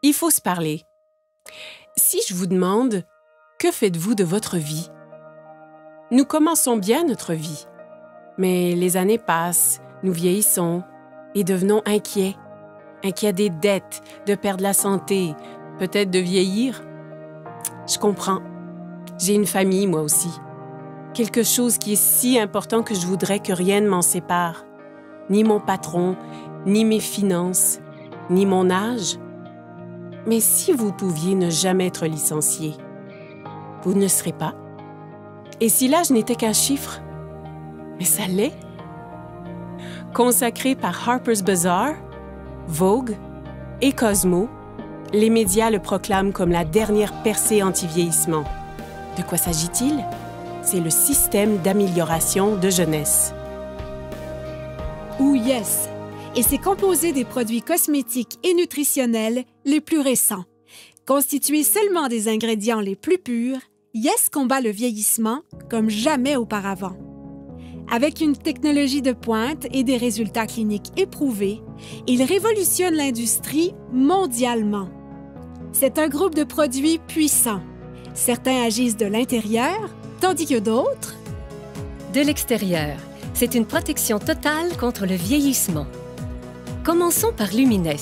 Il faut se parler. Si je vous demande, que faites-vous de votre vie? Nous commençons bien notre vie, mais les années passent, nous vieillissons et devenons inquiets. Inquiets des dettes, de perdre la santé, peut-être de vieillir. Je comprends. J'ai une famille, moi aussi. Quelque chose qui est si important que je voudrais que rien ne m'en sépare. Ni mon patron, ni mes finances, ni mon âge. Mais si vous pouviez ne jamais être licencié, vous ne serez pas. Et si l'âge n'était qu'un chiffre? Mais ça l'est. Consacré par Harper's Bazaar, Vogue et Cosmo, les médias le proclament comme la dernière percée anti-vieillissement. De quoi s'agit-il? C'est le système d'amélioration de jeunesse. Ou Yes, et c'est composé des produits cosmétiques et nutritionnels les plus récents. Constitué seulement des ingrédients les plus purs, Yes combat le vieillissement comme jamais auparavant. Avec une technologie de pointe et des résultats cliniques éprouvés, il révolutionne l'industrie mondialement. C'est un groupe de produits puissants. Certains agissent de l'intérieur, tandis que d'autres... De l'extérieur. C'est une protection totale contre le vieillissement. Commençons par Lumines.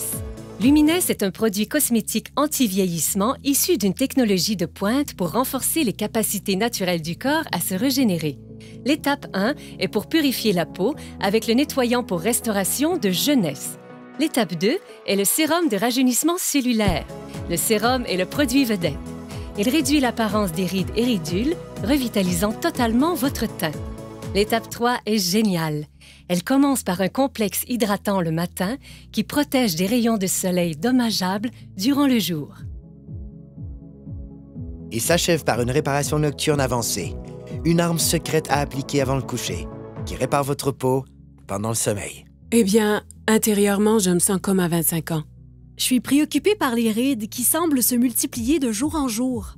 Lumines est un produit cosmétique anti-vieillissement issu d'une technologie de pointe pour renforcer les capacités naturelles du corps à se régénérer. L'étape 1 est pour purifier la peau avec le nettoyant pour restauration de jeunesse. L'étape 2 est le sérum de rajeunissement cellulaire. Le sérum est le produit vedette. Il réduit l'apparence des rides et ridules, revitalisant totalement votre teint. L'étape 3 est géniale. Elle commence par un complexe hydratant le matin qui protège des rayons de soleil dommageables durant le jour. Et s'achève par une réparation nocturne avancée, une arme secrète à appliquer avant le coucher, qui répare votre peau pendant le sommeil. Eh bien, intérieurement, je me sens comme à 25 ans. Je suis préoccupée par les rides qui semblent se multiplier de jour en jour.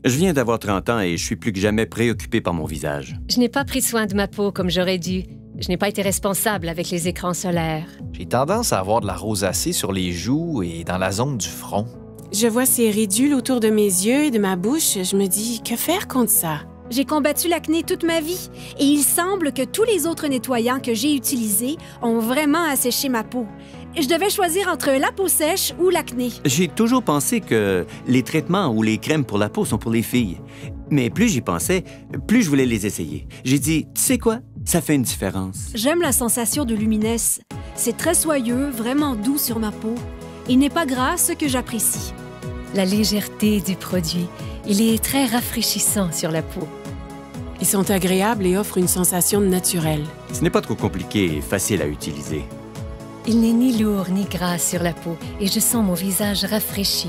Je viens d'avoir 30 ans et je suis plus que jamais préoccupé par mon visage. Je n'ai pas pris soin de ma peau comme j'aurais dû. Je n'ai pas été responsable avec les écrans solaires. J'ai tendance à avoir de la rosacée sur les joues et dans la zone du front. Je vois ces ridules autour de mes yeux et de ma bouche. Je me dis, que faire contre ça? J'ai combattu l'acné toute ma vie et il semble que tous les autres nettoyants que j'ai utilisés ont vraiment asséché ma peau. Je devais choisir entre la peau sèche ou l'acné. J'ai toujours pensé que les traitements ou les crèmes pour la peau sont pour les filles. Mais plus j'y pensais, plus je voulais les essayer. J'ai dit, tu sais quoi? Ça fait une différence. J'aime la sensation de Lumines. C'est très soyeux, vraiment doux sur ma peau. Il n'est pas gras, ce que j'apprécie. La légèreté du produit. Il est très rafraîchissant sur la peau. Ils sont agréables et offrent une sensation naturelle. Ce n'est pas trop compliqué et facile à utiliser. Il n'est ni lourd ni gras sur la peau et je sens mon visage rafraîchi.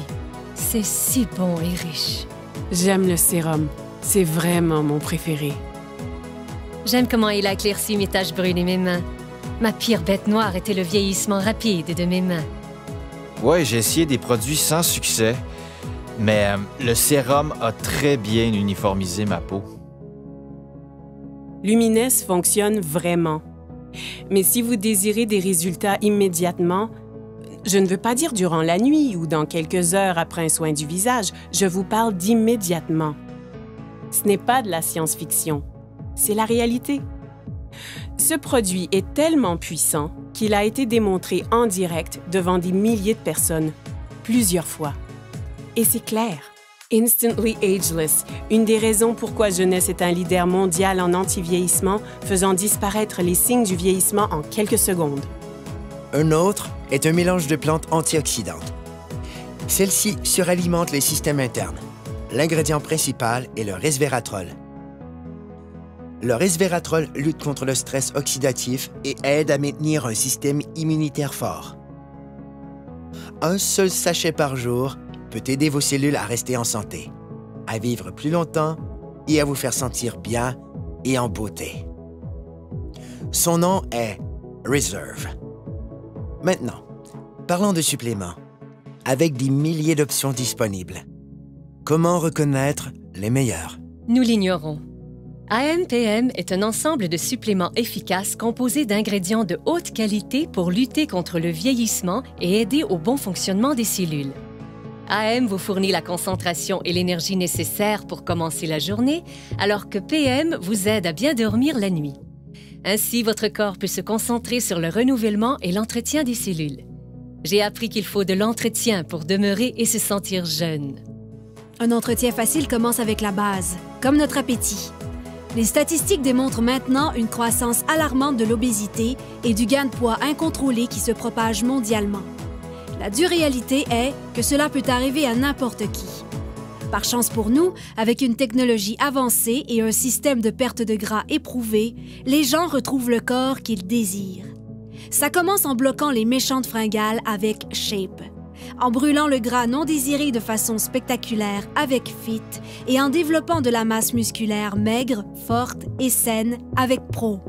C'est si bon et riche. J'aime le sérum. C'est vraiment mon préféré. J'aime comment il a éclairci mes taches brunes et mes mains. Ma pire bête noire était le vieillissement rapide de mes mains. Ouais, j'ai essayé des produits sans succès, mais le sérum a très bien uniformisé ma peau. Lumines fonctionne vraiment. Mais si vous désirez des résultats immédiatement, je ne veux pas dire durant la nuit ou dans quelques heures après un soin du visage, je vous parle d'immédiatement. Ce n'est pas de la science-fiction, c'est la réalité. Ce produit est tellement puissant qu'il a été démontré en direct devant des milliers de personnes, plusieurs fois. Et c'est clair. Instantly Ageless, une des raisons pourquoi Jeunesse est un leader mondial en anti-vieillissement, faisant disparaître les signes du vieillissement en quelques secondes. Un autre est un mélange de plantes antioxydantes. Celle-ci suralimente les systèmes internes. L'ingrédient principal est le resveratrol. Le resveratrol lutte contre le stress oxydatif et aide à maintenir un système immunitaire fort. Un seul sachet par jour peut aider vos cellules à rester en santé, à vivre plus longtemps et à vous faire sentir bien et en beauté. Son nom est Reserve. Maintenant, parlons de suppléments. Avec des milliers d'options disponibles, comment reconnaître les meilleurs? Nous l'ignorons. AMPM est un ensemble de suppléments efficaces composés d'ingrédients de haute qualité pour lutter contre le vieillissement et aider au bon fonctionnement des cellules. AM vous fournit la concentration et l'énergie nécessaires pour commencer la journée, alors que PM vous aide à bien dormir la nuit. Ainsi, votre corps peut se concentrer sur le renouvellement et l'entretien des cellules. J'ai appris qu'il faut de l'entretien pour demeurer et se sentir jeune. Un entretien facile commence avec la base, comme notre appétit. Les statistiques démontrent maintenant une croissance alarmante de l'obésité et du gain de poids incontrôlé qui se propage mondialement. La dure réalité est que cela peut arriver à n'importe qui. Par chance pour nous, avec une technologie avancée et un système de perte de gras éprouvé, les gens retrouvent le corps qu'ils désirent. Ça commence en bloquant les méchantes fringales avec Shape, en brûlant le gras non désiré de façon spectaculaire avec Fit et en développant de la masse musculaire maigre, forte et saine avec Pro.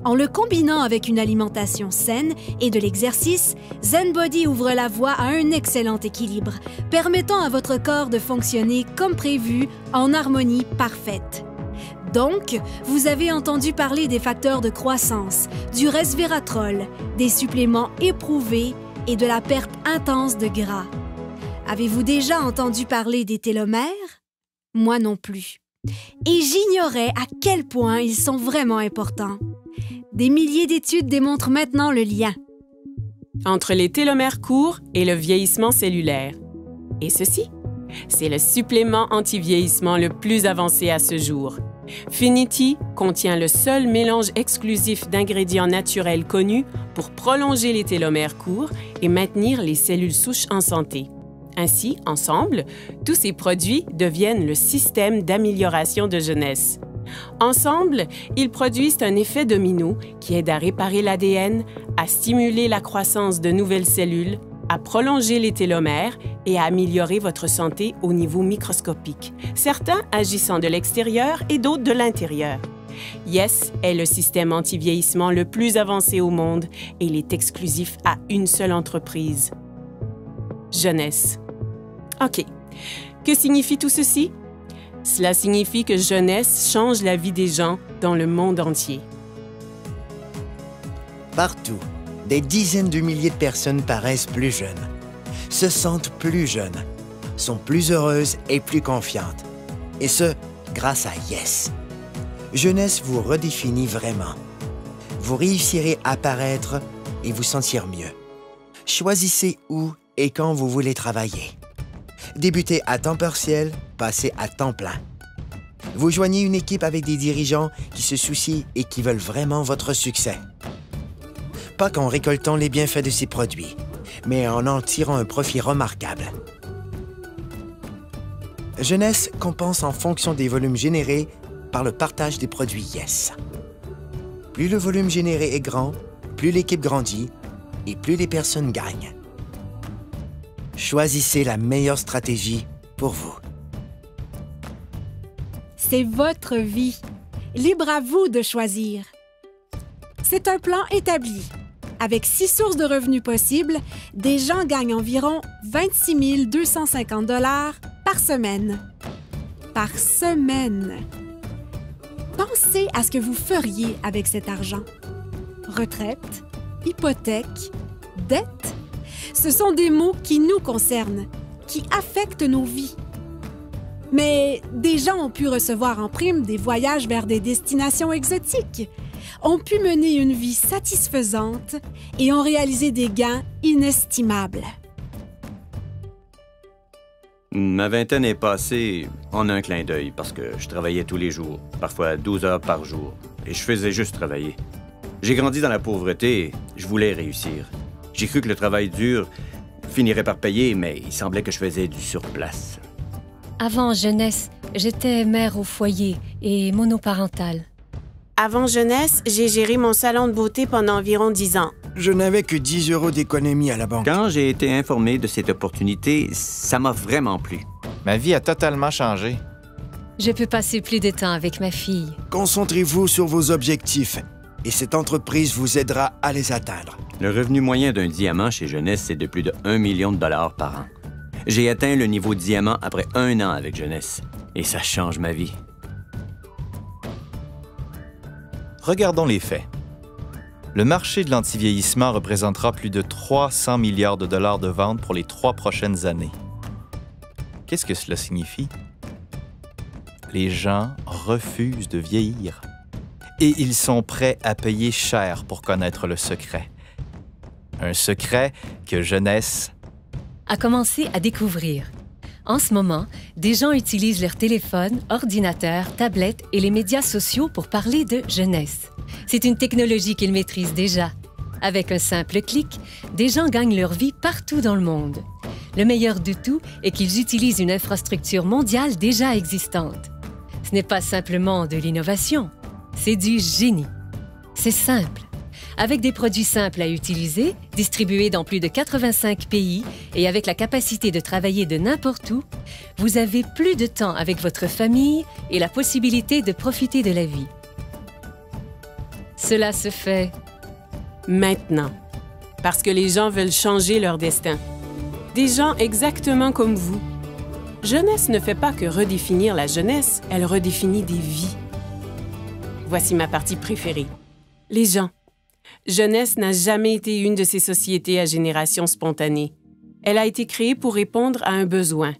En le combinant avec une alimentation saine et de l'exercice, ZenBody ouvre la voie à un excellent équilibre, permettant à votre corps de fonctionner comme prévu en harmonie parfaite. Donc, vous avez entendu parler des facteurs de croissance, du resveratrol, des suppléments éprouvés et de la perte intense de gras. Avez-vous déjà entendu parler des télomères? Moi non plus. Et j'ignorais à quel point ils sont vraiment importants. Des milliers d'études démontrent maintenant le lien entre les télomères courts et le vieillissement cellulaire. Et ceci, c'est le supplément anti-vieillissement le plus avancé à ce jour. Finity contient le seul mélange exclusif d'ingrédients naturels connus pour prolonger les télomères courts et maintenir les cellules souches en santé. Ainsi, ensemble, tous ces produits deviennent le système d'amélioration de jeunesse. Ensemble, ils produisent un effet domino qui aide à réparer l'ADN, à stimuler la croissance de nouvelles cellules, à prolonger les télomères et à améliorer votre santé au niveau microscopique, certains agissant de l'extérieur et d'autres de l'intérieur. Yes est le système anti-vieillissement le plus avancé au monde et il est exclusif à une seule entreprise. Jeunesse. OK. Que signifie tout ceci? Cela signifie que Jeunesse change la vie des gens dans le monde entier. Partout, des dizaines de milliers de personnes paraissent plus jeunes, se sentent plus jeunes, sont plus heureuses et plus confiantes. Et ce, grâce à Yes. Jeunesse vous redéfinit vraiment. Vous réussirez à paraître et vous sentir mieux. Choisissez où et quand vous voulez travailler. Débutez à temps partiel, passez à temps plein. Vous joignez une équipe avec des dirigeants qui se soucient et qui veulent vraiment votre succès. Pas qu'en récoltant les bienfaits de ces produits, mais en tirant un profit remarquable. Jeunesse compense en fonction des volumes générés par le partage des produits Yes. Plus le volume généré est grand, plus l'équipe grandit et plus les personnes gagnent. Choisissez la meilleure stratégie pour vous. C'est votre vie. Libre à vous de choisir. C'est un plan établi. Avec 6 sources de revenus possibles, des gens gagnent environ 26 250 $ par semaine. Par semaine. Pensez à ce que vous feriez avec cet argent. Retraite, hypothèque, dette. Ce sont des mots qui nous concernent, qui affectent nos vies. Mais des gens ont pu recevoir en prime des voyages vers des destinations exotiques, ont pu mener une vie satisfaisante et ont réalisé des gains inestimables. Ma vingtaine est passée en un clin d'œil parce que je travaillais tous les jours, parfois 12 heures par jour, et je faisais juste travailler. J'ai grandi dans la pauvreté, je voulais réussir. J'ai cru que le travail dur finirait par payer, mais il semblait que je faisais du surplace. Avant Jeunesse, j'étais mère au foyer et monoparentale. Avant Jeunesse, j'ai géré mon salon de beauté pendant environ 10 ans. Je n'avais que 10 € d'économie à la banque. Quand j'ai été informé de cette opportunité, ça m'a vraiment plu. Ma vie a totalement changé. Je peux passer plus de temps avec ma fille. Concentrez-vous sur vos objectifs et cette entreprise vous aidera à les atteindre. Le revenu moyen d'un diamant chez Jeunesse, c'est de plus de 1 million de dollars par an. J'ai atteint le niveau diamant après 1 an avec Jeunesse. Et ça change ma vie. Regardons les faits. Le marché de l'antivieillissement représentera plus de 300 milliards de dollars de ventes pour les 3 prochaines années. Qu'est-ce que cela signifie? Les gens refusent de vieillir. Et ils sont prêts à payer cher pour connaître le secret. Un secret que Jeunesse a commencé à découvrir. En ce moment, des gens utilisent leur téléphone, ordinateur, tablette et les médias sociaux pour parler de jeunesse. C'est une technologie qu'ils maîtrisent déjà. Avec un simple clic, des gens gagnent leur vie partout dans le monde. Le meilleur de tout est qu'ils utilisent une infrastructure mondiale déjà existante. Ce n'est pas simplement de l'innovation, c'est du génie. C'est simple. Avec des produits simples à utiliser, distribués dans plus de 85 pays et avec la capacité de travailler de n'importe où, vous avez plus de temps avec votre famille et la possibilité de profiter de la vie. Cela se fait maintenant, parce que les gens veulent changer leur destin. Des gens exactement comme vous. Jeunesse ne fait pas que redéfinir la jeunesse, elle redéfinit des vies. Voici ma partie préférée. Les gens. Jeunesse n'a jamais été une de ces sociétés à génération spontanée. Elle a été créée pour répondre à un besoin.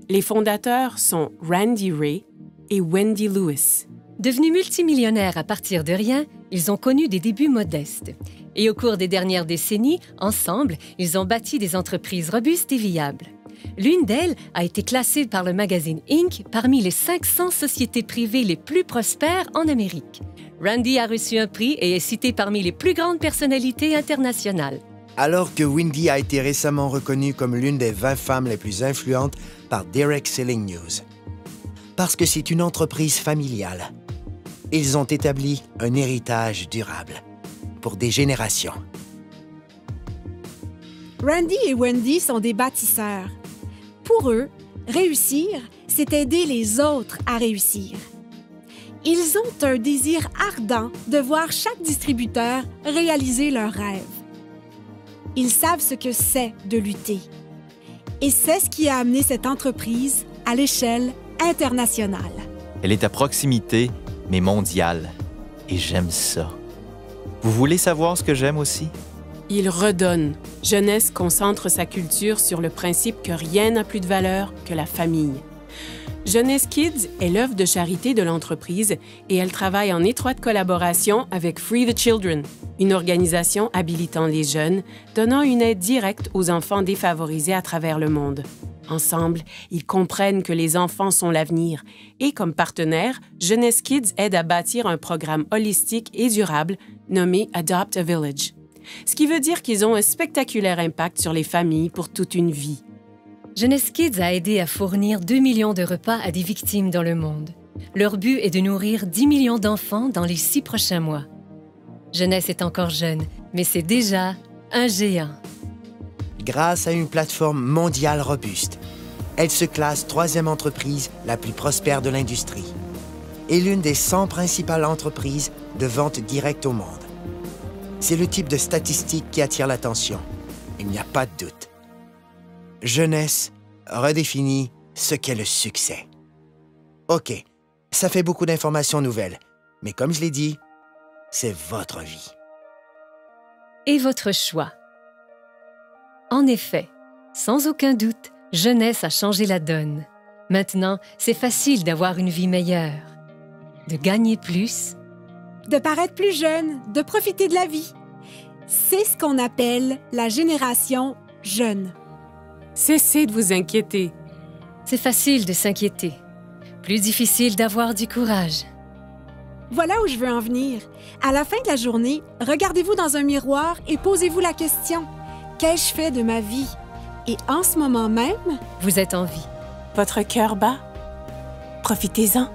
Les fondateurs sont Randy Ray et Wendy Lewis. Devenus multimillionnaires à partir de rien, ils ont connu des débuts modestes. Et au cours des dernières décennies, ensemble, ils ont bâti des entreprises robustes et viables. L'une d'elles a été classée par le magazine Inc. parmi les 500 sociétés privées les plus prospères en Amérique. Randy a reçu un prix et est cité parmi les plus grandes personnalités internationales. Alors que Wendy a été récemment reconnue comme l'une des 20 femmes les plus influentes par Derek Selling News. Parce que c'est une entreprise familiale. Ils ont établi un héritage durable pour des générations. Randy et Wendy sont des bâtisseurs. Pour eux, réussir, c'est aider les autres à réussir. Ils ont un désir ardent de voir chaque distributeur réaliser leurs rêves. Ils savent ce que c'est de lutter. Et c'est ce qui a amené cette entreprise à l'échelle internationale. Elle est à proximité, mais mondiale. Et j'aime ça. Vous voulez savoir ce que j'aime aussi? Il redonne. Jeunesse concentre sa culture sur le principe que rien n'a plus de valeur que la famille. Jeunesse Kids est l'œuvre de charité de l'entreprise et elle travaille en étroite collaboration avec Free the Children, une organisation habilitant les jeunes, donnant une aide directe aux enfants défavorisés à travers le monde. Ensemble, ils comprennent que les enfants sont l'avenir et, comme partenaire, Jeunesse Kids aide à bâtir un programme holistique et durable nommé Adopt a Village. Ce qui veut dire qu'ils ont un spectaculaire impact sur les familles pour toute une vie. Jeunesse Kids a aidé à fournir 2 millions de repas à des victimes dans le monde. Leur but est de nourrir 10 millions d'enfants dans les 6 prochains mois. Jeunesse est encore jeune, mais c'est déjà un géant. Grâce à une plateforme mondiale robuste, elle se classe 3e entreprise la plus prospère de l'industrie et l'une des 100 principales entreprises de vente directe au monde. C'est le type de statistique qui attire l'attention. Il n'y a pas de doute. Jeunesse redéfinit ce qu'est le succès. OK, ça fait beaucoup d'informations nouvelles, mais comme je l'ai dit, c'est votre vie. Et votre choix. En effet, sans aucun doute, Jeunesse a changé la donne. Maintenant, c'est facile d'avoir une vie meilleure, de gagner plus, de paraître plus jeune, de profiter de la vie. C'est ce qu'on appelle la génération jeune. Cessez de vous inquiéter. C'est facile de s'inquiéter. Plus difficile d'avoir du courage. Voilà où je veux en venir. À la fin de la journée, regardez-vous dans un miroir et posez-vous la question « Qu'ai-je fait de ma vie? » Et en ce moment même, vous êtes en vie. Votre cœur bat? Profitez-en.